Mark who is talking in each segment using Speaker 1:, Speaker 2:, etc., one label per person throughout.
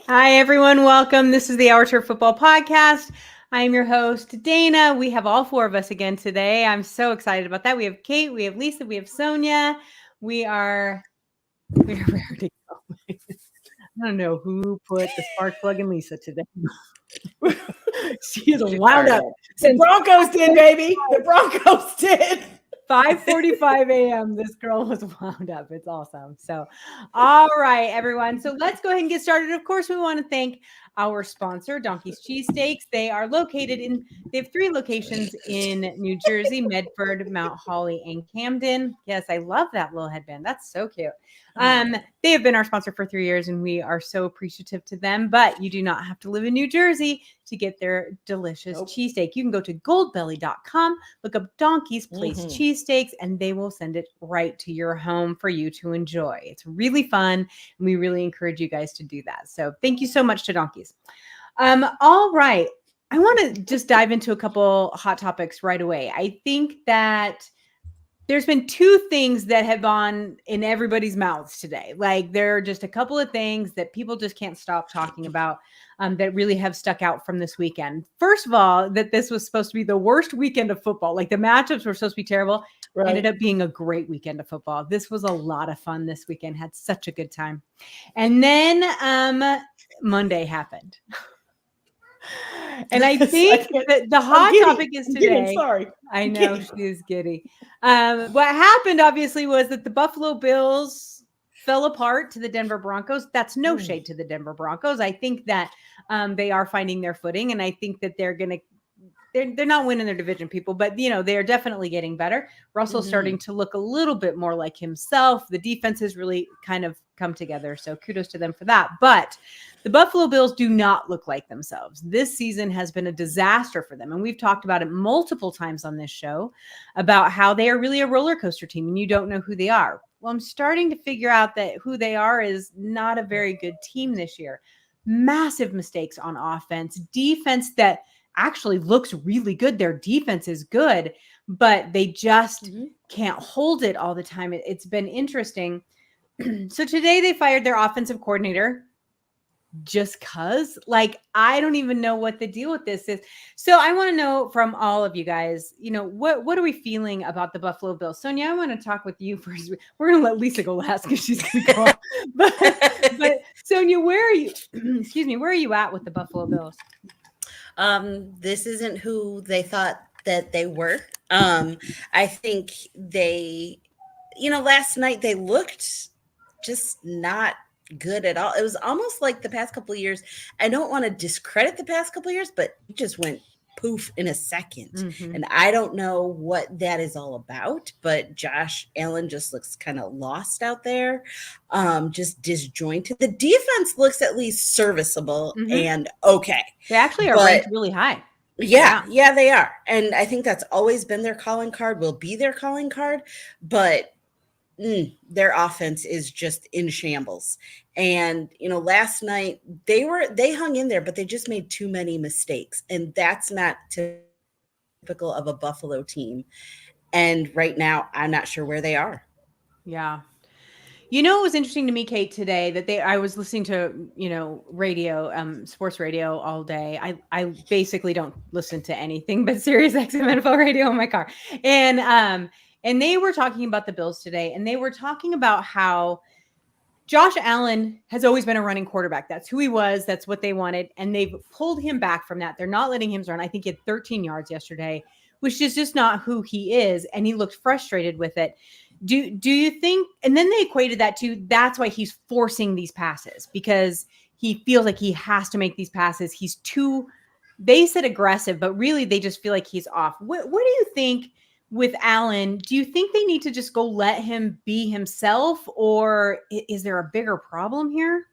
Speaker 1: Hi, everyone. Welcome. This is the Our Turf Football Podcast. I am your host, Dana. We have all four of us again today. I'm so excited about that. We have Kate, we have Lisa, we have Sonia. We're ready to go. I don't know who put the spark plug in Lisa today. She is wound up.
Speaker 2: The Broncos did, baby. The Broncos did.
Speaker 1: 5:45 a.m. This girl was wound up. It's awesome. So, all right, everyone. So let's go ahead and get started. Of course, we want to thank our sponsor, Donkey's Cheesesteaks. They have 3 locations in New Jersey, Medford, Mount Holly, and Camden. Yes, I love that little headband. That's so cute. They have been our sponsor for 3 years, and we are so appreciative to them. But you do not have to live in New Jersey to get their delicious cheesesteak. You can go to goldbelly.com, look up Donkey's Place Cheesesteaks, and they will send it right to your home for you to enjoy. It's really fun, and we really encourage you guys to do that. So thank you so much to Donkey's. All right. I want to just dive into a couple hot topics right away. I think that there's been 2 things that have gone in everybody's mouths today. Like, there are just a couple of things that people just can't stop talking about that really have stuck out from this weekend. First of all, that this was supposed to be the worst weekend of football. Like, the matchups were supposed to be terrible. Right. Ended up being a great weekend of football. This was a lot of fun this weekend. Had such a good time. And then Monday happened. And I think that the hot topic is today.
Speaker 2: Sorry.
Speaker 1: I know she is giddy. What happened, obviously, was that the Buffalo Bills fell apart to the Denver Broncos. That's no shade to the Denver Broncos. I think that they are finding their footing, and I think that they're not winning their division, people, but they're definitely getting better. Russell's starting to look a little bit more like himself. The defense has really kind of come together, so kudos to them for that. But the Buffalo Bills do not look like themselves. This season has been a disaster for them, and we've talked about it multiple times on this show about how they are really a roller coaster team, and you don't know who they are. Well, I'm starting to figure out that who they are is not a very good team this year. Massive mistakes on offense, defense that actually looks really good. Their defense is good, but they just can't hold it all the time. It's been interesting. So today they fired their offensive coordinator just because, I don't even know what the deal with this is. So I want to know from all of you guys, what are we feeling about the Buffalo Bills? Sonia, I want to talk with you first. We're going to let Lisa go last because she's going to go on. But Sonia, where are you? Excuse me. Where are you at with the Buffalo Bills?
Speaker 3: This isn't who they thought that they were. I think they, last night they looked just not good at all. It was almost like the past couple of years. I don't want to discredit the past couple of years, but it just went poof in a second. And I don't know what that is all about, but Josh Allen just looks kind of lost out there, just disjointed. The defense looks at least serviceable and okay.
Speaker 1: They actually are ranked really high.
Speaker 3: Yeah, they are. And I think that's always been their calling card, will be their calling card, but their offense is just in shambles. And, last night they hung in there, but they just made too many mistakes. And that's not typical of a Buffalo team. And right now, I'm not sure where they are.
Speaker 1: Yeah. It was interesting to me, Kate, today that I was listening to, radio, sports radio all day. I basically don't listen to anything but Sirius XM NFL radio in my car. And they were talking about the Bills today, and they were talking about how Josh Allen has always been a running quarterback. That's who he was. That's what they wanted. And they've pulled him back from that. They're not letting him run. I think he had 13 yards yesterday, which is just not who he is. And he looked frustrated with it. Do you think, and then they equated that to, that's why he's forcing these passes, because he feels like he has to make these passes. He's too, they said aggressive, but really they just feel like he's off. What do you think with Allen? Do you think they need to just go let him be himself, or is there a bigger problem here?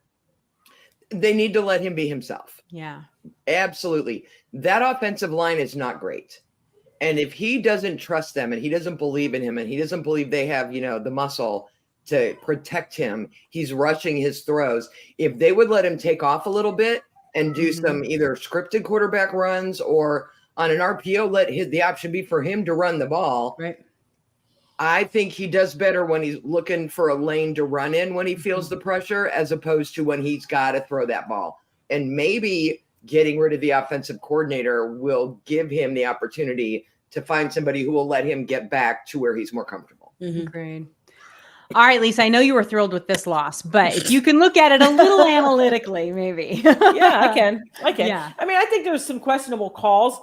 Speaker 2: They need to let him be himself.
Speaker 1: Yeah,
Speaker 2: absolutely. That offensive line is not great. And if he doesn't trust them and he doesn't believe in him and he doesn't believe they have, the muscle to protect him, he's rushing his throws. If they would let him take off a little bit and do some either scripted quarterback runs or on an RPO, the option be for him to run the ball.
Speaker 1: Right.
Speaker 2: I think he does better when he's looking for a lane to run in when he feels the pressure, as opposed to when he's got to throw that ball. And maybe getting rid of the offensive coordinator will give him the opportunity to find somebody who will let him get back to where he's more comfortable.
Speaker 1: Agreed. All right, Lisa, I know you were thrilled with this loss, but if you can look at it a little analytically, maybe.
Speaker 4: Yeah, I can.
Speaker 1: Yeah.
Speaker 4: I mean, I think there's some questionable calls.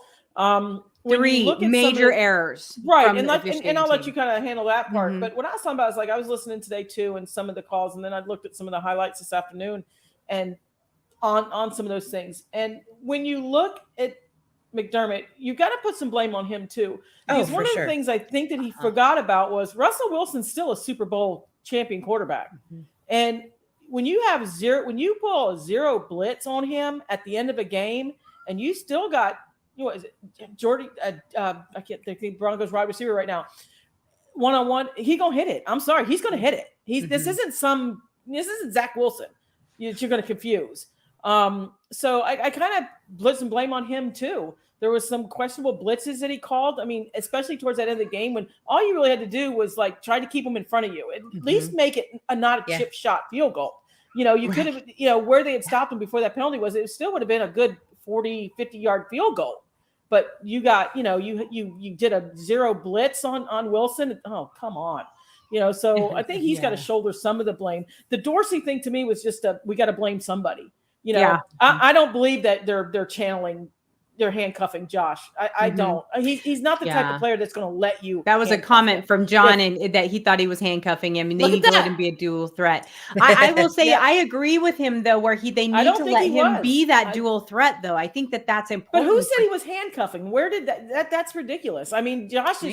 Speaker 1: Three major errors.
Speaker 4: Right. And I'll let you kind of handle that part.
Speaker 1: Mm-hmm.
Speaker 4: But what I was talking about is, like, I was listening today too, and some of the calls, and then I looked at some of the highlights this afternoon and on some of those things. And when you look at McDermott, you got to put some blame on him too. Because one of the things I think that he forgot about was Russell Wilson's still a Super Bowl champion quarterback. And when you pull a zero blitz on him at the end of a game, and you still got, what is it, Jordy? I can't think the Broncos wide receiver right now. One-on-one, he gonna hit it. I'm sorry, he's gonna hit it. This isn't Zach Wilson. You're gonna confuse. So I kind of put some blame on him too. There was some questionable blitzes that he called. I mean, especially towards that end of the game, when all you really had to do was like try to keep him in front of you. At least make it not a chip shot field goal. You could have, where they had stopped him before that penalty was, it still would have been a good 40, 50-yard field goal. But you got, you did a zero blitz on Wilson. Oh, come on. So I think he's got to shoulder some of the blame. The Dorsey thing to me was just we got to blame somebody. I don't believe that they're channeling, they're handcuffing Josh. I don't. He's not the type of player that's going to let you.
Speaker 1: That was a comment from John, and that he thought he was handcuffing him, and they need to let him be a dual threat. I will say I agree with him though, where they need to let him be that dual threat though. I think that's important.
Speaker 4: But who said he was handcuffing? Where did that's ridiculous. I mean, Josh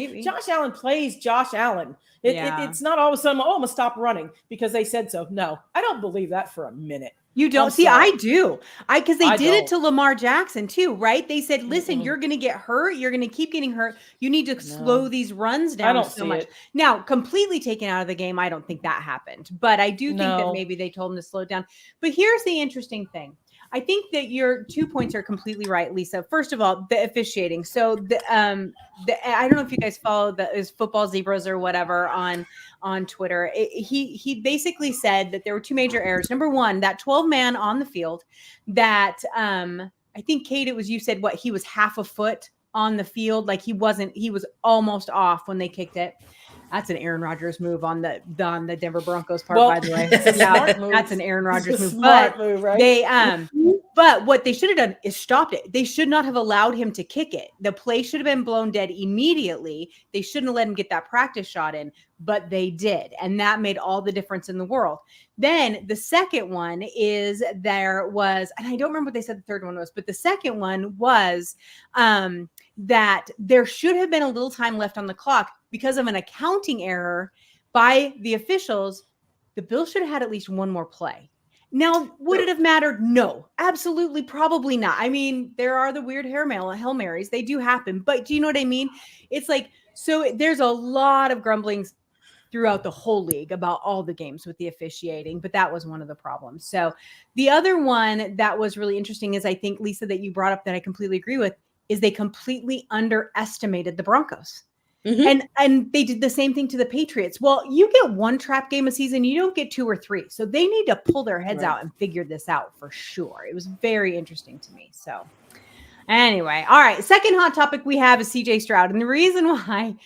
Speaker 4: Allen plays Josh Allen. It's not all of a sudden, I'm going to stop running because they said so. No, I don't believe that for a minute.
Speaker 1: You don't see, I do. Because they did it to Lamar Jackson too, right? They said, listen, you're going to get hurt. You're going to keep getting hurt. You need to slow these runs down so much. Now, completely taken out of the game, I don't think that happened. But I do think that maybe they told him to slow down. But here's the interesting thing. I think that your 2 points are completely right, Lisa. First of all, the officiating. So I don't know if you guys follow the football zebras or whatever on Twitter. He basically said that there were two major errors. Number one, that 12-man on the field that I think, Kate, it was you said he was half a foot on the field. Like he was almost off when they kicked it. That's an Aaron Rodgers move on the Denver Broncos part, by the way. That's an Aaron Rodgers move. But move, right? But what they should have done is stopped it. They should not have allowed him to kick it. The play should have been blown dead immediately. They shouldn't have let him get that practice shot in, but they did. And that made all the difference in the world. Then the second one is there was, and I don't remember what they said the third one was, but the second one was that there should have been a little time left on the clock because of an accounting error by the officials. The Bills should have had at least one more play. Now, would it have mattered? No, absolutely, probably not. I mean, there are the weird Hail Marys. They do happen. But do you know what I mean? It's like, so there's a lot of grumblings throughout the whole league about all the games with the officiating, but that was one of the problems. So the other one that was really interesting is, I think, Lisa, that you brought up that I completely agree with, is they completely underestimated the Broncos. And they did the same thing to the Patriots. Well, you get one trap game a season, you don't get two or three. So they need to pull their heads out and figure this out for sure. It was very interesting to me. So anyway, all right. Second hot topic we have is CJ Stroud. And the reason why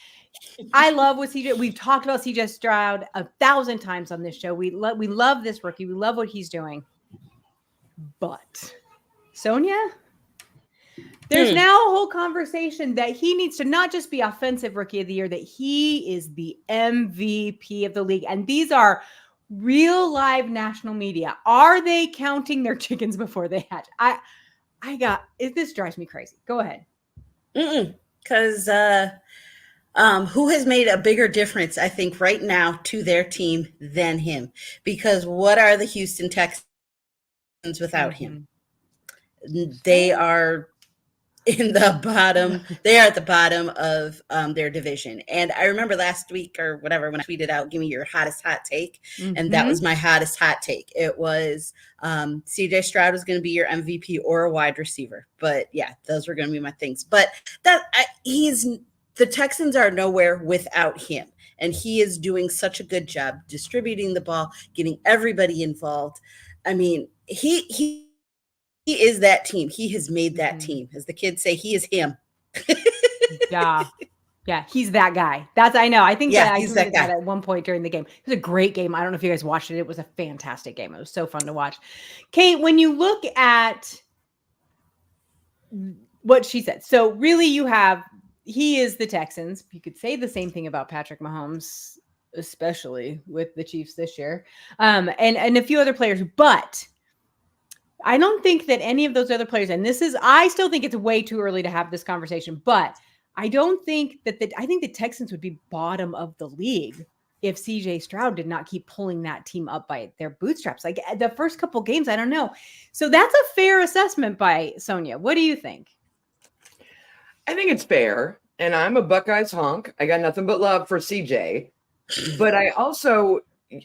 Speaker 1: I love what we've talked about CJ Stroud 1,000 times on this show. We love this rookie. We love what he's doing. But Sonia, there's now a whole conversation that he needs to not just be offensive rookie of the year, that he is the MVP of the league. And these are real live national media. Are they counting their chickens before they hatch? This drives me crazy. Go ahead.
Speaker 3: Because who has made a bigger difference, I think, right now to their team than him? Because what are the Houston Texans without him? They are in the bottom. They are at the bottom of their division. And I remember last week or whatever, when I tweeted out, give me your hottest hot take. And that was my hottest hot take. It was CJ Stroud was going to be your MVP or a wide receiver. But yeah, those were going to be my things. But the Texans are nowhere without him. And he is doing such a good job distributing the ball, getting everybody involved. I mean, he is that team. He has made that team. As the kids say, he is him.
Speaker 1: Yeah. Yeah, he's that guy. I know. I think
Speaker 3: he's that guy.
Speaker 1: At one point during the game. It was a great game. I don't know if you guys watched it. It was a fantastic game. It was so fun to watch. Kate, when you look at what she said, so really he is the Texans. You could say the same thing about Patrick Mahomes, especially with the Chiefs this year, and a few other players, but I don't think that any of those other players, and I still think it's way too early to have this conversation, but I don't think I think the Texans would be bottom of the league if CJ Stroud did not keep pulling that team up by their bootstraps. Like the first couple games, I don't know. So that's a fair assessment by Sonia. What do you think?
Speaker 2: I think it's fair. And I'm a Buckeyes honk. I got nothing but love for CJ. But I also,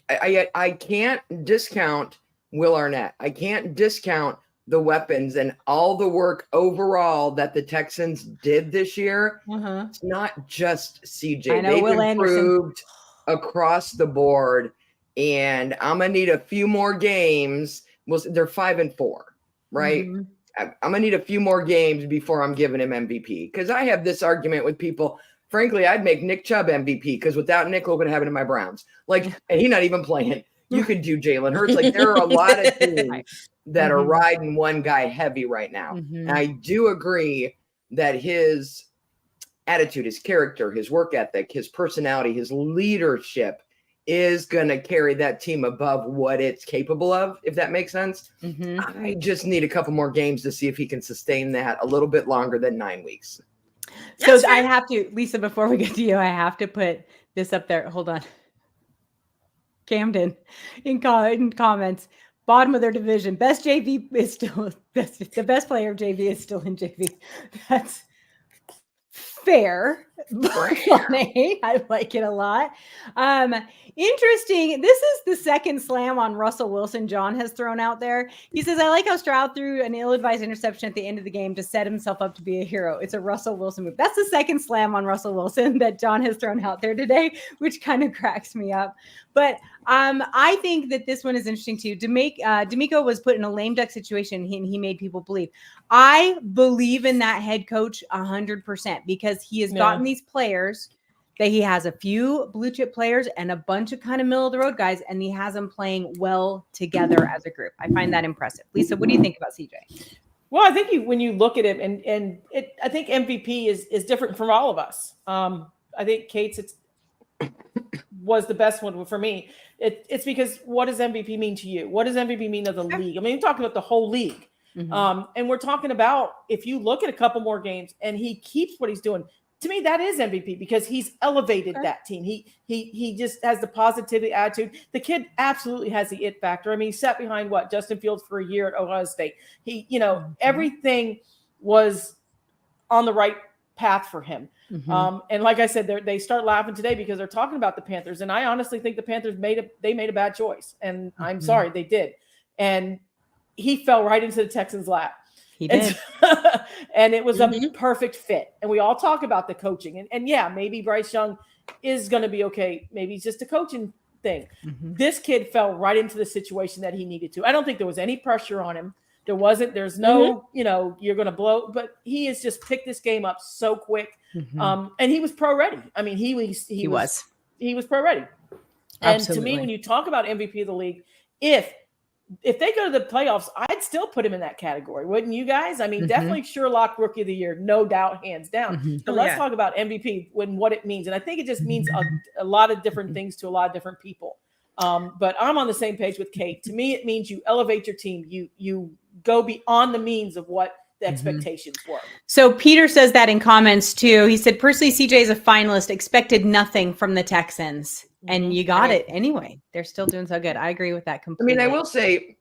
Speaker 2: I can't discount Will Arnett. I can't discount the weapons and all the work overall that the Texans did this year. It's not just CJ.
Speaker 1: I know
Speaker 2: They've
Speaker 1: Will
Speaker 2: improved across the board, and I'm gonna need a few more games. Well, they're 5-4, right? I'm gonna need a few more games before I'm giving him MVP, because I have this argument with people. Frankly, I'd make Nick Chubb MVP, because without Nick, look what happened to my Browns. Like, and he's not even playing. You could do Jalen Hurts. Like, there are a lot of teams that are riding one guy heavy right now. And I do agree that his attitude, his character, his work ethic, his personality, his leadership is going to carry that team above what it's capable of, if that makes sense. I just need a couple more games to see if he can sustain that a little bit longer than 9 weeks.
Speaker 1: So I have to, Lisa, before we get to you, I have to put this up there. Hold on. Camden in comments, bottom of their division. Best JV is still the best player of JV is still in JV. That's fair. I like it a lot. Interesting. This is the second slam on Russell Wilson John has thrown out there. He says, I like how Stroud threw an ill-advised interception at the end of the game to set himself up to be a hero. It's a Russell Wilson move. That's the second slam on Russell Wilson that John has thrown out there today, which kind of cracks me up. But I think that this one is interesting too. D'Amico was put in a lame duck situation, and he made people believe. I believe in that head coach 100% because he has gotten these players that he has a few blue chip players and a bunch of kind of middle of the road guys, and he has them playing well together as a group. I find that impressive. Lisa, what do you think about CJ?
Speaker 4: Well, I think when you look at him, I think MVP is different from all of us. I think Kate's was the best one for me. It's because what does MVP mean to you? What does MVP mean to the league? I mean, you're talking about the whole league. And we're talking about, if you look at a couple more games and he keeps what he's doing, to me, that is MVP because he's elevated that team. He just has the positivity attitude. The kid absolutely has the it factor. I mean, he sat behind Justin Fields for a year at Ohio State. He, everything was on the right path for him. And like I said, they start laughing today because they're talking about the Panthers. And I honestly think the Panthers made a bad choice. And I'm sorry, they did. And he fell right into the Texans' lap.
Speaker 1: He did.
Speaker 4: And it was a perfect fit. And we all talk about the coaching. And yeah, maybe Bryce Young is going to be okay. Maybe it's just a coaching thing. This kid fell right into the situation that he needed to. I don't think there was any pressure on him. There's no, you're going to blow. But he has just picked this game up so quick. And he was pro ready. I mean, he was pro ready. And to me, when you talk about MVP of the league, if they go to the playoffs, I'd still put him in that category. Wouldn't you guys? I mean, definitely Sherlock Rookie of the Year, no doubt, hands down. So let's talk about MVP and what it means. And I think it just means a lot of different things to a lot of different people. But I'm on the same page with Kate. To me, it means you elevate your team. You go beyond the means of what the expectations were.
Speaker 1: So Peter says that in comments too. He said, personally, CJ is a finalist, expected nothing from the Texans. And you got it anyway. They're still doing so good. I agree with that completely.
Speaker 2: I mean, I will say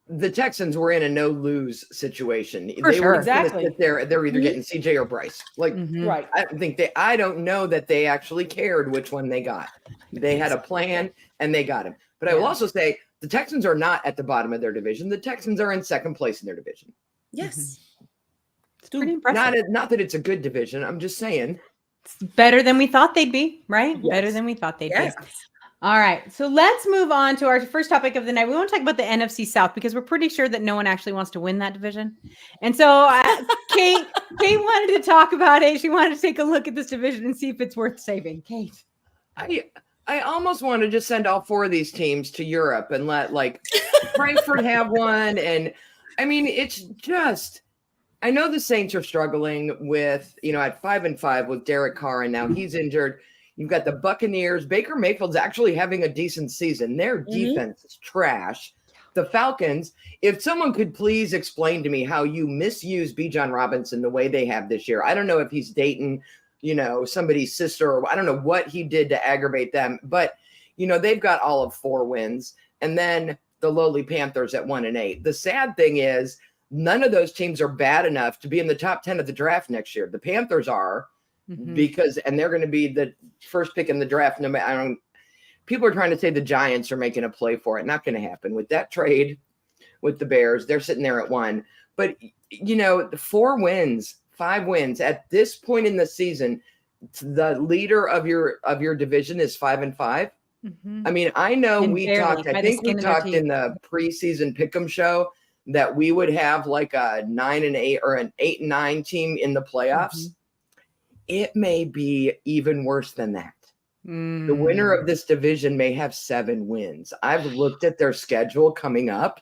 Speaker 2: the Texans were in a no-lose situation.
Speaker 1: For
Speaker 2: they
Speaker 1: sure.
Speaker 2: were
Speaker 4: Exactly.
Speaker 2: sit there. They're either getting CJ or Bryce. Like,
Speaker 4: Right.
Speaker 2: I don't know that they actually cared which one they got. They had a plan and they got him. But I will also say the Texans are not at the bottom of their division. The Texans are in second place in their division.
Speaker 3: Yes.
Speaker 1: It's pretty impressive.
Speaker 2: Not that it's a good division. I'm just saying
Speaker 1: It's better than we thought they'd be, right?
Speaker 2: Yes.
Speaker 1: Better than we thought they'd
Speaker 3: Yes.
Speaker 1: be. All right. So let's move on to our first topic of the night. We want to talk about the NFC South because we're pretty sure that no one actually wants to win that division. And so Kate wanted to talk about it. She wanted to take a look at this division and see if it's worth saving. Kate.
Speaker 2: I almost want to just send all 4 of these teams to Europe and let like Frankfurt have one. And I mean, it's just, I know the Saints are struggling with, at 5-5 with Derek Carr, and now he's injured. You've got the Buccaneers. Baker Mayfield's actually having a decent season. Their defense is trash. The Falcons, if someone could please explain to me how you misuse Bijan Robinson the way they have this year. I don't know if he's dating, somebody's sister, or I don't know what he did to aggravate them. But, they've got all of 4 wins. And then the lowly Panthers at 1-8. The sad thing is none of those teams are bad enough to be in the top 10 of the draft next year. The Panthers are. Because they're going to be the first pick in the draft. People are trying to say the Giants are making a play for it. Not going to happen with that trade with the Bears. They're sitting there at 1. But the 4 wins, 5 wins at this point in the season, the leader of your division is 5-5. I mean, I know
Speaker 1: And
Speaker 2: we
Speaker 1: barely,
Speaker 2: talked.
Speaker 1: by
Speaker 2: I
Speaker 1: the
Speaker 2: think we
Speaker 1: skin of their
Speaker 2: talked
Speaker 1: teeth.
Speaker 2: in the preseason pick'em show that we would have like a 9-8 or an 8-9 team in the playoffs. It may be even worse than that. The winner of this division may have 7 wins. I've looked at their schedule coming up,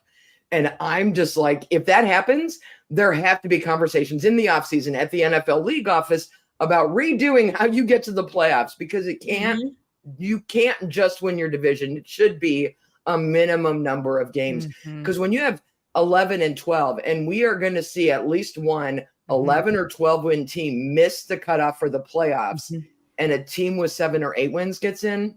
Speaker 2: and I'm just like, if that happens, there have to be conversations in the offseason at the NFL league office about redoing how you get to the playoffs, because you can't just win your division. It should be a minimum number of games. Because when you have 11-12, and we are going to see at least one 11 or 12 win team miss the cutoff for the playoffs, and a team with 7 or 8 wins gets in.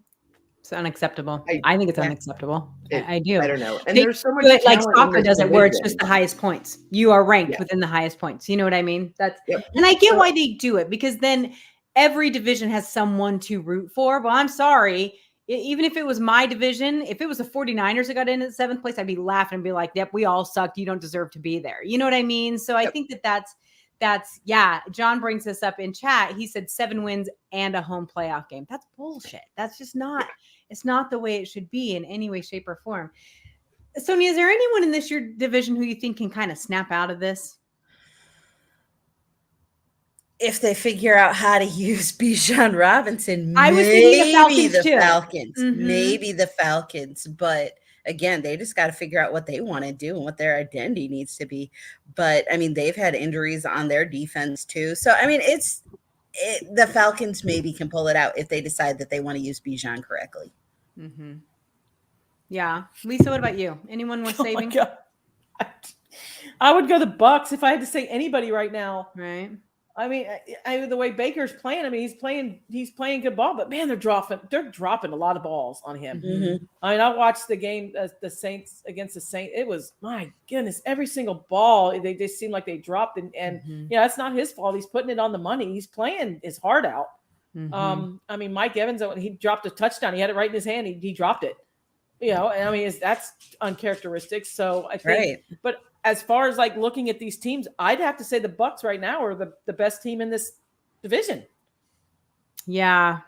Speaker 1: It's unacceptable. I think it's unacceptable. I do.
Speaker 2: I don't know. And
Speaker 1: They
Speaker 2: there's so much
Speaker 1: do it like
Speaker 2: talent in
Speaker 1: soccer
Speaker 2: this
Speaker 1: does it, where it's
Speaker 2: division.
Speaker 1: just the highest points. You are ranked within the highest points. You know what I mean? And I get why they do it, because then every division has someone to root for. Well, I'm sorry. Even if it was my division, if it was the 49ers that got in at 7th place, I'd be laughing and be like, yep, we all sucked. You don't deserve to be there. You know what I mean? So I think that's John brings this up in chat. He said 7 wins and a home playoff game. That's bullshit. That's just not, it's not the way it should be in any way, shape, or form. Sonia, is there anyone in this your division who you think can kind of snap out of this?
Speaker 3: If they figure out how to use Bijan Robinson,
Speaker 1: I was thinking the Falcons too.
Speaker 3: Maybe the Falcons. But again, they just got to figure out what they want to do and what their identity needs to be. But I mean, they've had injuries on their defense too. So I mean, the Falcons maybe can pull it out if they decide that they want to use Bijan correctly.
Speaker 1: Yeah, Lisa, what about you? Anyone worth saving?
Speaker 4: Oh my God. I would go the Bucks if I had to say anybody right now.
Speaker 1: Right.
Speaker 4: I mean, the way Baker's playing, I mean, he's playing good ball, but man, they're dropping a lot of balls on him. I mean, I watched the game, the Saints against the Saints. It was, my goodness, every single ball, they just seemed like they dropped, and that's not his fault. He's putting it on the money. He's playing his heart out. I mean, Mike Evans, when he dropped a touchdown, he had it right in his hand. He dropped it, and I mean, that's uncharacteristic. So I think, but as far as like looking at these teams, I'd have to say the Bucks right now are the best team in this division.
Speaker 1: Yeah.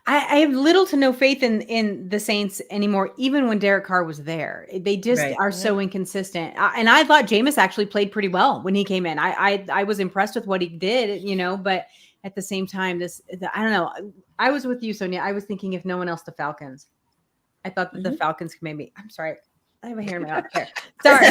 Speaker 1: I have little to no faith in the Saints anymore, even when Derek Carr was there. They just are so inconsistent. And I thought Jameis actually played pretty well when he came in. I was impressed with what he did, but at the same time, I don't know. I was with you, Sonia. I was thinking, if no one else, the Falcons. I thought that the Falcons could maybe, I'm sorry. I have a hair in my mouth. Sorry.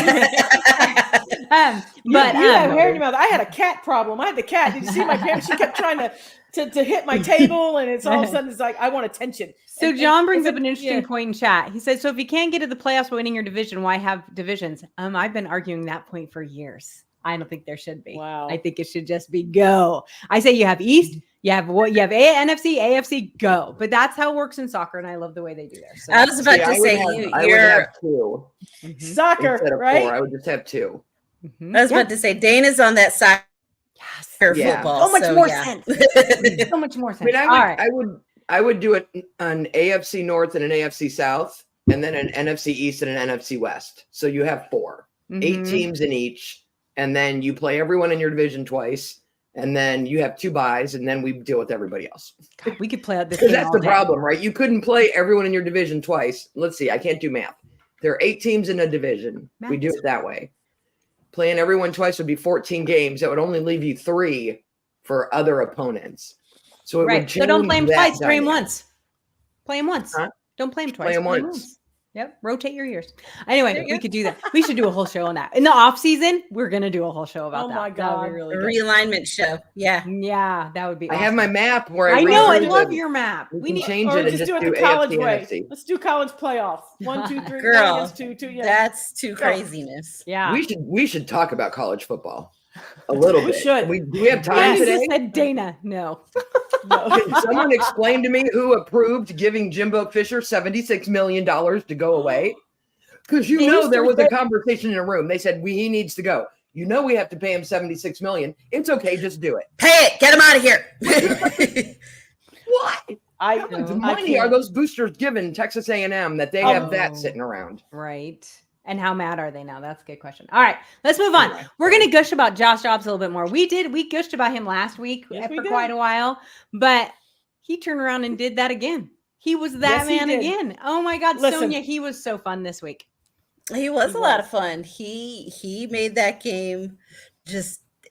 Speaker 4: But you have hair in your mouth. I had a cat problem. I had the cat. Did you see my parents? She kept trying to hit my table, and it's all of a sudden it's like, I want attention.
Speaker 1: So John brings up an interesting point in chat. He says, so if you can't get to the playoffs by winning your division, why have divisions? I've been arguing that point for years. I don't think there should be.
Speaker 4: Wow.
Speaker 1: I think it should just be go. I say you have East, you have NFC, AFC, go. But that's how it works in soccer, and I love the way they do there. So
Speaker 3: I was about to say,
Speaker 2: I would have 2
Speaker 4: soccer,
Speaker 2: instead of
Speaker 4: right?
Speaker 2: 4. I would just have 2.
Speaker 3: I was about to say, Dana's on that soccer football.
Speaker 1: So much more sense. So much more sense.
Speaker 2: I mean, I would do it an AFC North and an AFC South, and then an NFC East and an NFC West. So you have 4, 8 teams in each, and then you play everyone in your division twice, and then you have 2 buys, and then we deal with everybody else.
Speaker 1: God, we could play out this
Speaker 2: Because
Speaker 1: game
Speaker 2: that's
Speaker 1: all
Speaker 2: the
Speaker 1: day.
Speaker 2: problem, right? You couldn't play everyone in your division twice. Let's see, I can't do math. There are 8 teams in a division. We do it that way. Playing everyone twice would be 14 games. That would only leave you 3 for other opponents. So it would change.
Speaker 1: So don't play him
Speaker 2: that
Speaker 1: twice. Play him
Speaker 2: dynamic.
Speaker 1: once. Play him once.
Speaker 2: Huh?
Speaker 1: Don't play him twice.
Speaker 2: Play him once.
Speaker 1: Yep. Rotate your ears. Anyway, we could do that. We should do a whole show on that. In the off season, we're gonna do a whole show about
Speaker 4: Oh
Speaker 1: that.
Speaker 4: my
Speaker 1: That
Speaker 4: God.
Speaker 1: would be really
Speaker 3: A
Speaker 1: good.
Speaker 3: realignment show. Yeah.
Speaker 1: Yeah, that would be.
Speaker 2: I have my map where
Speaker 1: I know. I
Speaker 2: read
Speaker 1: love
Speaker 2: the-
Speaker 1: your map.
Speaker 2: We
Speaker 1: We
Speaker 2: can
Speaker 1: need.
Speaker 2: change
Speaker 4: Or
Speaker 2: it and
Speaker 4: just
Speaker 2: just
Speaker 4: do it
Speaker 2: do
Speaker 4: the college
Speaker 2: AFC,
Speaker 4: way.
Speaker 2: NFC.
Speaker 4: Let's do college playoff. 1, 2, 3,
Speaker 3: Girl,
Speaker 4: 1 against 2, 2. Yeah.
Speaker 3: That's too craziness.
Speaker 1: Yeah.
Speaker 2: We should talk about college football a little
Speaker 4: We
Speaker 2: bit.
Speaker 4: should.
Speaker 2: Do we have time
Speaker 1: Yes,
Speaker 2: today?
Speaker 1: said Dana. No.
Speaker 4: No.
Speaker 2: Can someone explain to me who approved giving Jimbo Fisher $76 million to go away? Because there was a conversation in a room. They said he needs to go. We have to pay him $76 million. It's okay, just do it.
Speaker 3: Pay it. Get him out of here.
Speaker 2: What?
Speaker 4: I
Speaker 2: money are those boosters given Texas A&M that they have that sitting around?
Speaker 1: Right. And how mad are they now? That's a good question. All right, let's move on.
Speaker 2: Anyway.
Speaker 1: We're going to gush about Josh Dobbs a little bit more. We gushed about him last week
Speaker 4: Yes, we
Speaker 1: for
Speaker 4: did.
Speaker 1: quite a while, but he turned around and did that again. He was that
Speaker 4: Yes, he
Speaker 1: man
Speaker 4: did.
Speaker 1: again. Oh my God,
Speaker 4: Listen.
Speaker 1: Sonia, he was so fun this week.
Speaker 3: He was a lot of fun. He made that game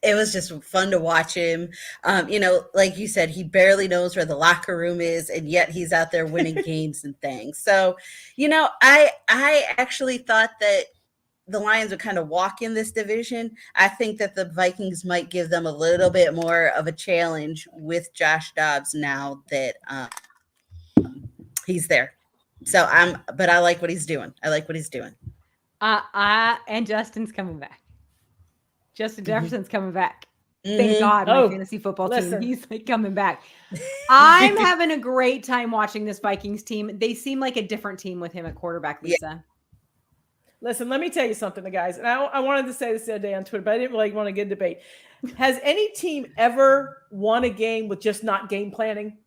Speaker 3: it was just fun to watch him. Like you said, he barely knows where the locker room is, and yet he's out there winning games and things. So, I actually thought that the Lions would kind of walk in this division. I think that the Vikings might give them a little bit more of a challenge with Josh Dobbs now that he's there. So but I like what he's doing.
Speaker 1: And Justin's coming back. Justin Jefferson's coming back. Thank
Speaker 3: Mhm.
Speaker 1: God, my
Speaker 4: Oh,
Speaker 1: fantasy football
Speaker 4: listen.
Speaker 1: team. He's like coming back. I'm having a great time watching this Vikings team. They seem like a different team with him at quarterback, Lisa.
Speaker 4: Listen, let me tell you something, guys. And I wanted to say this the other day on Twitter, but I didn't really want to get a debate. Has any team ever won a game with just not game planning?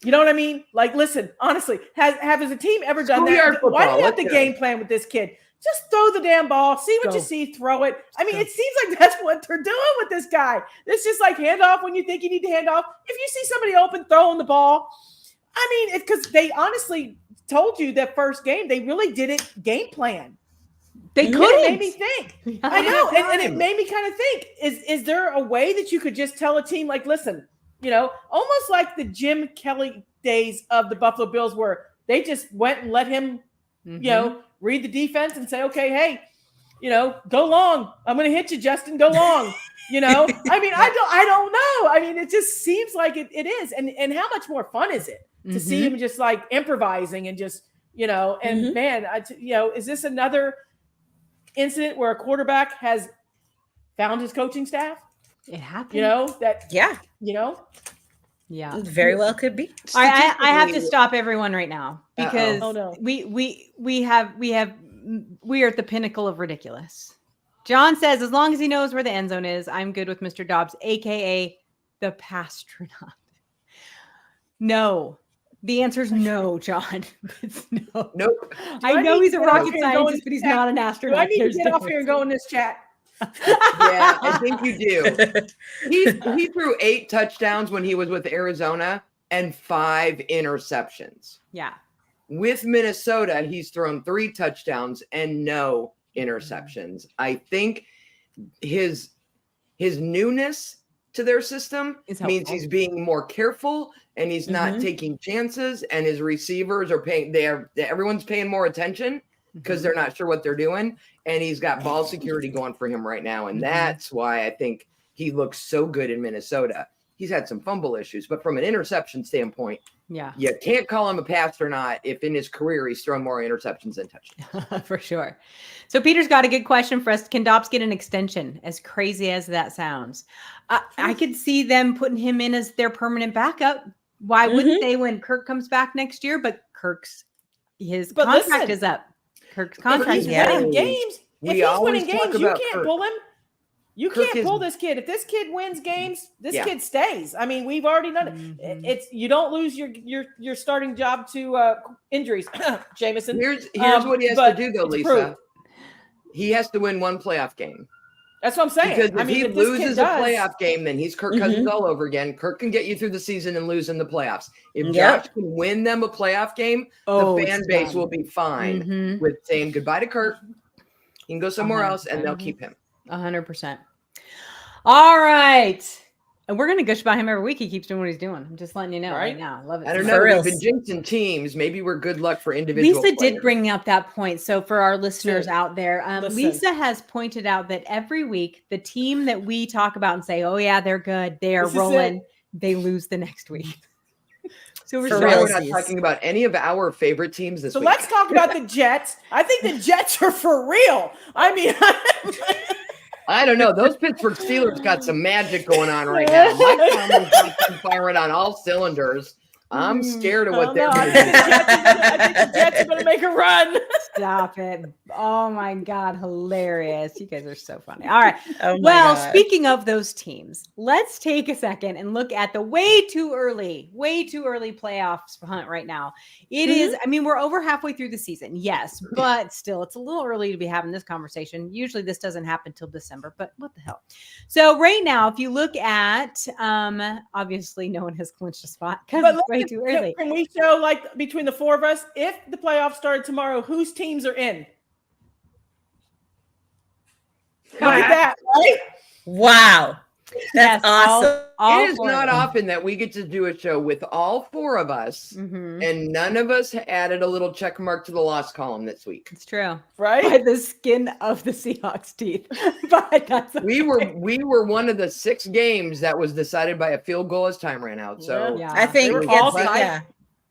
Speaker 4: You know what I mean? Like, listen, honestly, has a team ever done
Speaker 2: Schoolyard
Speaker 4: that? Why do
Speaker 2: football,
Speaker 4: you have to
Speaker 2: let's go.
Speaker 4: game plan with this kid? Just throw the damn ball, see what
Speaker 1: Go.
Speaker 4: you see, throw it. I mean, it seems like that's what they're doing with this guy. It's just like hand off when you think you need to hand off. If you see somebody open, throwing the ball. I mean, it's because they honestly told you that first game, they really didn't game plan.
Speaker 1: They
Speaker 4: And
Speaker 1: couldn't.
Speaker 4: it made me think. I know. And it made me kind of think, is there a way that you could just tell a team, like, listen, almost like the Jim Kelly days of the Buffalo Bills where they just went and let him, read the defense and say, okay, hey, go long. I'm going to hit you, Justin. Go long. I mean, I don't know. I mean, it just seems like it is. And how much more fun is it to see him just like improvising and just, and man, is this another incident where a quarterback has found his coaching staff?
Speaker 1: It happened. Yeah.
Speaker 3: Very well could be.
Speaker 1: I have to stop everyone right now because
Speaker 4: Oh, no.
Speaker 1: we are at the pinnacle of ridiculous. John says, as long as he knows where the end zone is, I'm good with Mr. Dobbs, aka the Pastronaut. No. The answer is no, John. It's no.
Speaker 2: Nope.
Speaker 1: I know he's a rocket
Speaker 4: here and go in
Speaker 1: scientist, but he's not an
Speaker 4: Do
Speaker 1: astronaut.
Speaker 4: I need to
Speaker 1: There's
Speaker 4: get off here and go in this chat?
Speaker 2: Yeah, I think you do. He threw 8 touchdowns when he was with Arizona and 5 interceptions.
Speaker 1: Yeah.
Speaker 2: With Minnesota, he's thrown 3 touchdowns and no interceptions. I think his newness to their system
Speaker 1: Is
Speaker 2: means
Speaker 1: helpful.
Speaker 2: he's being more careful and he's not taking chances, and his receivers are everyone's paying more attention because they're not sure what they're doing, and he's got ball security going for him right now, and that's why I think he looks so good in Minnesota. He's had some fumble issues, but from an interception standpoint,
Speaker 1: Yeah.
Speaker 2: you can't call him a passer or not if in his career he's thrown more interceptions than touchdowns.
Speaker 1: For sure. So Peter's got a good question for us. Can Dobbs get an extension? As crazy as that sounds, I could see them putting him in as their permanent backup. Why wouldn't they when Kirk comes back next year? But his contract
Speaker 4: listen,
Speaker 1: is up. Kirk's
Speaker 4: If
Speaker 1: contract
Speaker 4: he's
Speaker 1: is
Speaker 4: winning
Speaker 1: up.
Speaker 4: games,
Speaker 2: We
Speaker 4: if he's
Speaker 2: always
Speaker 4: winning
Speaker 2: talk
Speaker 4: games, you
Speaker 2: about
Speaker 4: can't
Speaker 2: Kirk.
Speaker 4: pull him. You
Speaker 2: Kirk
Speaker 4: can't pull this kid. If this kid wins games, this
Speaker 2: Yeah.
Speaker 4: kid stays. I mean, we've already done it. It's you don't lose your starting job to injuries, Jameson.
Speaker 2: Here's what he has to do though,
Speaker 4: it's
Speaker 2: Lisa.
Speaker 4: proved.
Speaker 2: He has to win 1 playoff game.
Speaker 4: That's what I'm saying.
Speaker 2: Because if he
Speaker 4: this kid
Speaker 2: loses a
Speaker 4: does-
Speaker 2: playoff game, then he's Kirk Cousins all over again. Kirk can get you through the season and lose in the playoffs. If Josh can win them a playoff game, the fan base will be fine with saying goodbye to Kirk. He can go somewhere else, and they'll keep him.
Speaker 1: 100%. All right. And we're going to gush about him every week. He keeps doing what he's doing. I'm just letting you know right now. I love it.
Speaker 2: I don't know. We've been jinxing teams. Maybe we're good luck for individual
Speaker 1: Lisa
Speaker 2: players.
Speaker 1: did bring up that point. So for our listeners out there, Lisa has pointed out that every week, the team that we talk about and say, oh, yeah, they're good. They are rolling. They lose the next week. So
Speaker 2: we're not talking about any of our favorite teams this week.
Speaker 4: So let's talk about the Jets. I think the Jets are for real. I mean,
Speaker 2: I don't know. Those Pittsburgh Steelers got some magic going on right now. Mike Tomlin's got them firing on all cylinders. I'm scared of what they're going to do.
Speaker 4: I think the Jets are going to make a run.
Speaker 1: Stop it. Oh, my God. Hilarious. You guys are so funny. All right. Well, speaking of those teams, let's take a second and look at the way too early playoffs hunt right now. It is, I mean, we're over halfway through the season. Yes, but still, it's a little early to be having this conversation. Usually this doesn't happen till December, but what the hell? So right now, if you look at, obviously no one has clinched a spot because it's way too early.
Speaker 4: Can we show, like, between the four of us, if the playoffs started tomorrow, whose teams are in? Look at that, right?
Speaker 3: Wow. That's awesome.
Speaker 2: It is not often that we get to do a show with all four of us, and none of us added a little check mark to the loss column this week.
Speaker 1: It's true,
Speaker 4: right?
Speaker 1: By the skin of the Seahawks' teeth. But that's okay.
Speaker 2: We were one of the 6 games that was decided by a field goal as time ran out. So
Speaker 3: I think
Speaker 2: a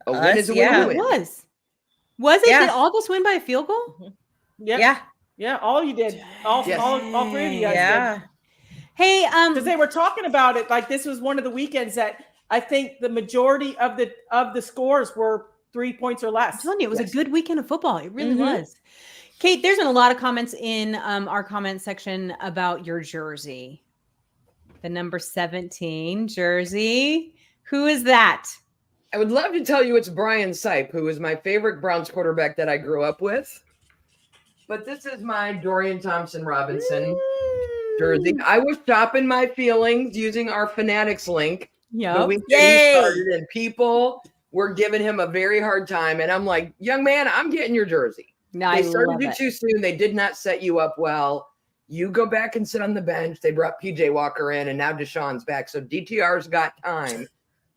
Speaker 2: win is a win.
Speaker 1: It was. Was it? Did all just win by a field goal?
Speaker 4: Yeah. All you did. All 3 of you guys did.
Speaker 1: Hey,
Speaker 4: because they were talking about it like this was one of the weekends that I think the majority of the scores were 3 points or less.
Speaker 1: I'm telling you, it was a good weekend of football. It really was. Kate, there's been a lot of comments in our comment section about your jersey, the number 17 jersey. Who is that?
Speaker 2: I would love to tell you it's Brian Sipe, who is my favorite Browns quarterback that I grew up with. But this is my Dorian Thompson-Robinson jersey. I was shopping my feelings using our Fanatics link. The week that he started, and people were giving him a very hard time. And I'm like, young man, I'm getting your jersey. They started you too soon. They did not set you up well. You go back and sit on the bench. They brought PJ Walker in, and now Deshaun's back. So DTR's got time.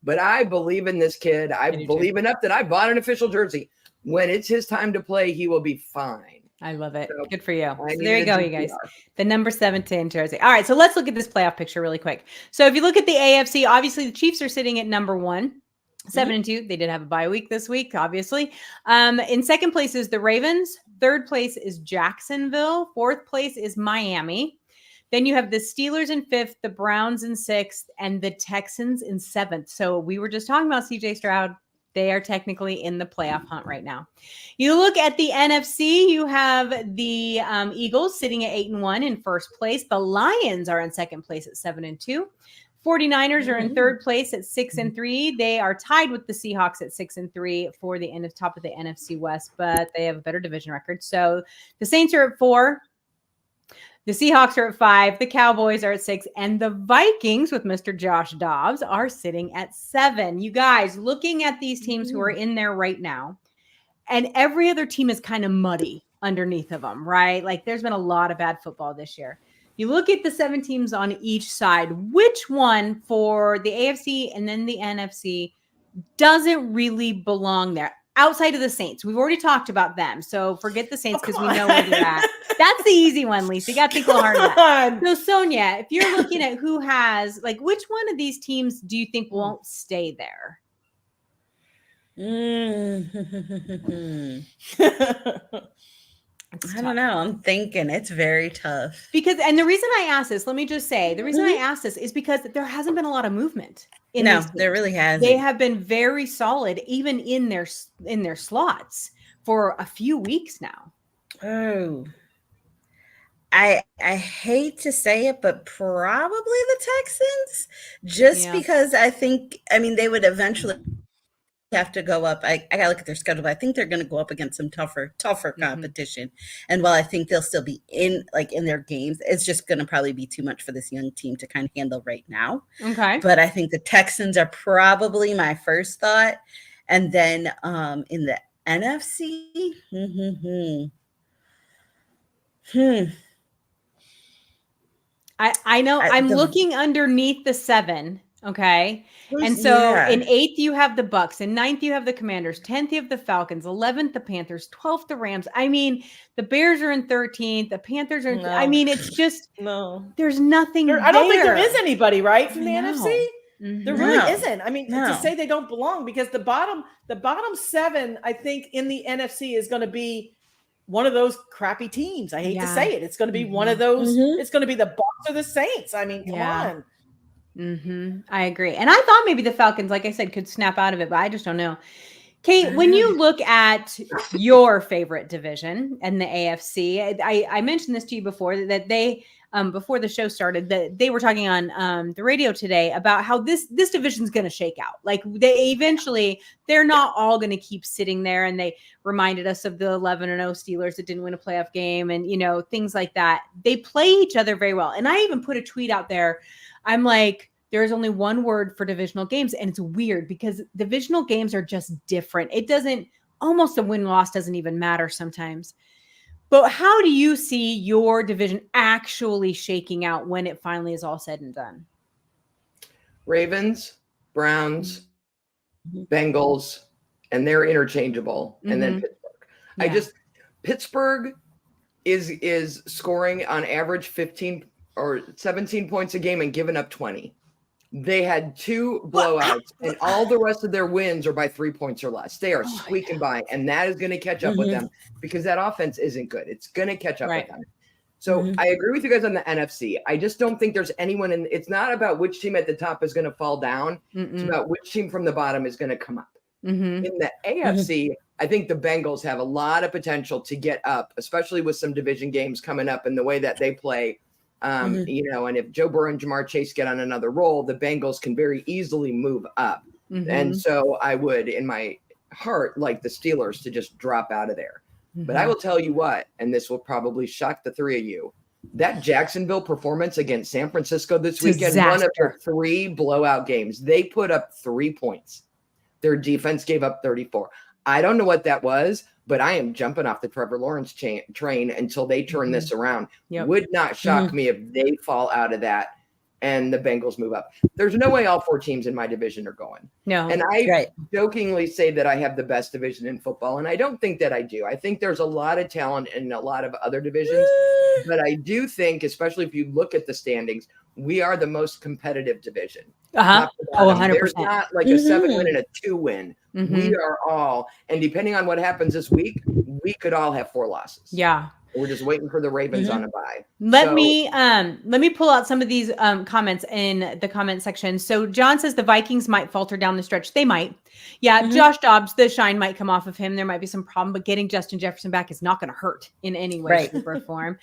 Speaker 2: But I believe in this kid. I believe enough that I bought an official jersey. When it's his time to play, he will be fine.
Speaker 1: I love it. So good for you. So there you go, you guys. The number 17 jersey. All right, so let's look at this playoff picture really quick. So if you look at the AFC, obviously the Chiefs are sitting at number 1, 7-2. They did have a bye week this week, obviously. In second place is the Ravens. Third place is Jacksonville. Fourth place is Miami. Then you have the Steelers in 5th, the Browns in 6th, and the Texans in 7th. So we were just talking about CJ Stroud. They are technically in the playoff hunt right now. You look at the NFC, you have the Eagles sitting at 8-1 in first place. The Lions are in second place at 7-2. 49ers are in third place at 6-3. They are tied with the Seahawks at 6-3 for the top of the NFC West, but they have a better division record. So the Saints are at 4. The Seahawks are at 5, the Cowboys are at 6, and the Vikings with Mr. Josh Dobbs are sitting at 7. You guys, looking at these teams who are in there right now, and every other team is kind of muddy underneath of them, right? Like there's been a lot of bad football this year. You look at the 7 teams on each side, which one for the AFC and then the NFC doesn't really belong there? Outside of the Saints. We've already talked about them. So forget the Saints because we know where they're at. That's the easy one, Lisa. You got to think a little harder. So Sonia, if you're looking at who has, like, which one of these teams do you think won't stay there?
Speaker 3: I don't know. I'm thinking it's very tough.
Speaker 1: Because, and the reason I ask this, let me just say, the reason I ask this is because there hasn't been a lot of movement.
Speaker 3: No, there really hasn't.
Speaker 1: They have been very solid, even in their slots for a few weeks now.
Speaker 3: Oh, I hate to say it, but probably the Texans, just because I mean, they would eventually have to go up. I gotta look at their schedule, but I think they're going to go up against some tougher competition. And while I think they'll still be in their games, it's just going to probably be too much for this young team to kind of handle right now.
Speaker 1: Okay.
Speaker 3: But I think the Texans are probably my first thought. And then in the NFC,
Speaker 1: I know I'm looking underneath the 7. Okay. And so in 8th, you have the Bucks. In 9th, you have the Commanders. 10th, you have the Falcons. 11th, the Panthers. 12th, the Rams. I mean, the Bears are in 13th. The Panthers are in I mean, it's just there's nothing
Speaker 4: I don't think there is anybody, right, from the NFC. There really isn't. I mean, to say they don't belong, because the bottom 7, I think, in the NFC is going to be one of those crappy teams. I hate to say it. It's going to be one of those. It's going to be the Bucs or the Saints. I mean, come on.
Speaker 1: I agree. And I thought maybe the Falcons, like I said, could snap out of it, but I just don't know. Kate, when you look at your favorite division and the AFC, I mentioned this to you before, that they, before the show started, that they were talking on the radio today about how this division is going to shake out. Like they're not all going to keep sitting there. And they reminded us of the 11-0 Steelers that didn't win a playoff game and, things like that. They play each other very well. And I even put a tweet out there. I'm like, there's only one word for divisional games. And it's weird because divisional games are just different. Almost a win-loss doesn't even matter sometimes. But how do you see your division actually shaking out when it finally is all said and done?
Speaker 2: Ravens, Browns, Bengals, and they're interchangeable. And then Pittsburgh. Pittsburgh is scoring on average 15 or 17 points a game and giving up 20. They had 2 blowouts, and all the rest of their wins are by 3 points or less. They are squeaking by, and that is going to catch up with them because that offense isn't good. It's going to catch up with them. So I agree with you guys on the NFC. I just don't think there's anyone it's not about which team at the top is going to fall down. It's about which team from the bottom is going to come up. In the AFC, I think the Bengals have a lot of potential to get up, especially with some division games coming up and the way that they play. And if Joe Burrow and Jamar Chase get on another roll, the Bengals can very easily move up. And so I would, in my heart, like the Steelers to just drop out of there. But I will tell you what, and this will probably shock the 3 of you, that Jacksonville performance against San Francisco this weekend, one of their 3 blowout games, they put up 3 points. Their defense gave up 34. I don't know what that was, but I am jumping off the Trevor Lawrence train until they turn this around. Would not shock me if they fall out of that and the Bengals move up. There's no way all 4 teams in my division are going.
Speaker 1: No.
Speaker 2: And I jokingly say that I have the best division in football, and I don't think that I do. I think there's a lot of talent in a lot of other divisions, but I do think, especially if you look at the standings, we are the most competitive division.
Speaker 1: 100%.
Speaker 2: There's not like a 7-win and a 2-win. We are all, and depending on what happens this week, we could all have 4 losses.
Speaker 1: Yeah.
Speaker 2: We're just waiting for the Ravens on a bye.
Speaker 1: Let me pull out some of these comments in the comment section. So John says the Vikings might falter down the stretch. They might. Yeah, Josh Dobbs, the shine might come off of him. There might be some problem, but getting Justin Jefferson back is not going to hurt in any way, shape, or form.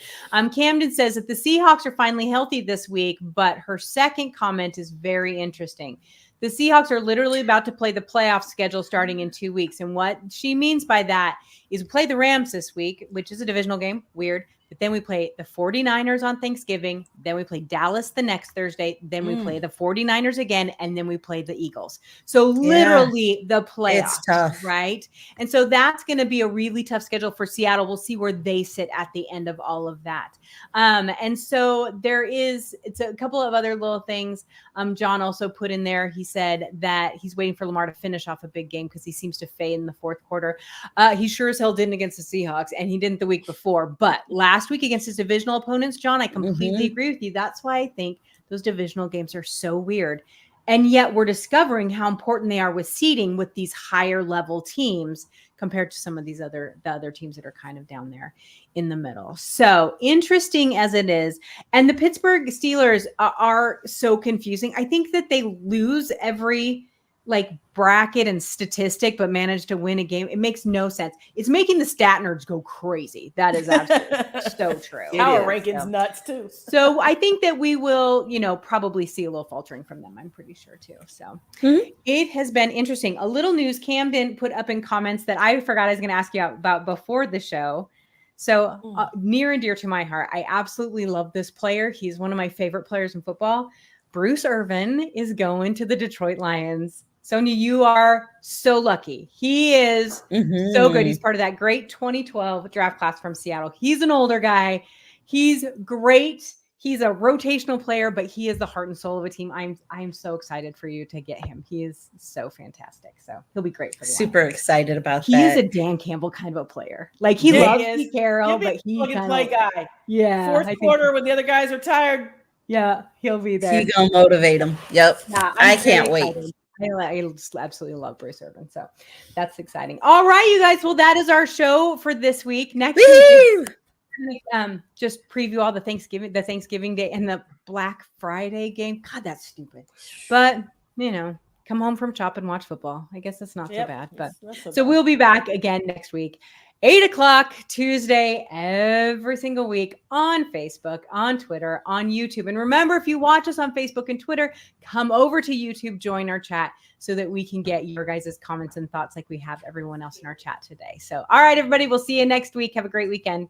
Speaker 1: Camden says that the Seahawks are finally healthy this week, but her second comment is very interesting. The Seahawks are literally about to play the playoff schedule starting in 2 weeks. And what she means by that is we play the Rams this week, which is a divisional game. Weird. But then we play the 49ers on Thanksgiving. Then we play Dallas the next Thursday. Then we play the 49ers again. And then we play the Eagles. So literally the playoffs.
Speaker 3: It's tough.
Speaker 1: Right? And so that's going to be a really tough schedule for Seattle. We'll see where they sit at the end of all of that. And so it's a couple of other little things. John also put in there, he said that he's waiting for Lamar to finish off a big game because he seems to fade in the fourth quarter. He sure as hell didn't against the Seahawks, and he didn't the week before. But last week against his divisional opponents, John, I completely agree with you. That's why I think those divisional games are so weird. And yet we're discovering how important they are with seeding with these higher level teams compared to some of these the other teams that are kind of down there in the middle. So interesting as it is. And the Pittsburgh Steelers are so confusing. I think that they lose every like bracket and statistic, but managed to win a game. It makes no sense. It's making the stat nerds go crazy. That is absolutely so true.
Speaker 4: Power
Speaker 2: is.
Speaker 4: rankings nuts too.
Speaker 1: So I think that we will, probably see a little faltering from them. I'm pretty sure too. So It has been interesting. A little news Camden put up in comments that I forgot I was going to ask you about before the show. So near and dear to my heart, I absolutely love this player. He's one of my favorite players in football. Bruce Irvin is going to the Detroit Lions. Sonia, you are so lucky. He is so good. He's part of that great 2012 draft class from Seattle. He's an older guy. He's great. He's a rotational player, but he is the heart and soul of a team. I'm so excited for you to get him. He is so fantastic. So he'll be great for the
Speaker 3: Super
Speaker 1: Lions.
Speaker 3: excited about
Speaker 1: He's
Speaker 3: that.
Speaker 1: a Dan Campbell kind of a player. Like he loves Pete Carroll, but he
Speaker 4: plug and
Speaker 1: kind
Speaker 4: play
Speaker 1: of
Speaker 4: guy.
Speaker 1: yeah.
Speaker 4: Fourth
Speaker 1: I think-
Speaker 4: quarter when the other guys are tired.
Speaker 1: Yeah, he'll be there.
Speaker 3: He's gonna motivate him. Yep.
Speaker 1: Yeah,
Speaker 3: I
Speaker 1: I'm
Speaker 3: can't
Speaker 1: very
Speaker 3: wait.
Speaker 1: excited. I just absolutely love Bruce Irvin. So that's exciting. All right, you guys. Well, that is our show for this week. Next week, just preview all the Thanksgiving Day and the Black Friday game. God, that's stupid. But come home from chop and watch football. I guess that's not so bad. But so we'll be back again next week, 8:00 Tuesday, every single week on Facebook, on Twitter, on YouTube. And remember, if you watch us on Facebook and Twitter, come over to YouTube, join our chat so that we can get your guys' comments and thoughts like we have everyone else in our chat today. So, all right, everybody, we'll see you next week. Have a great weekend.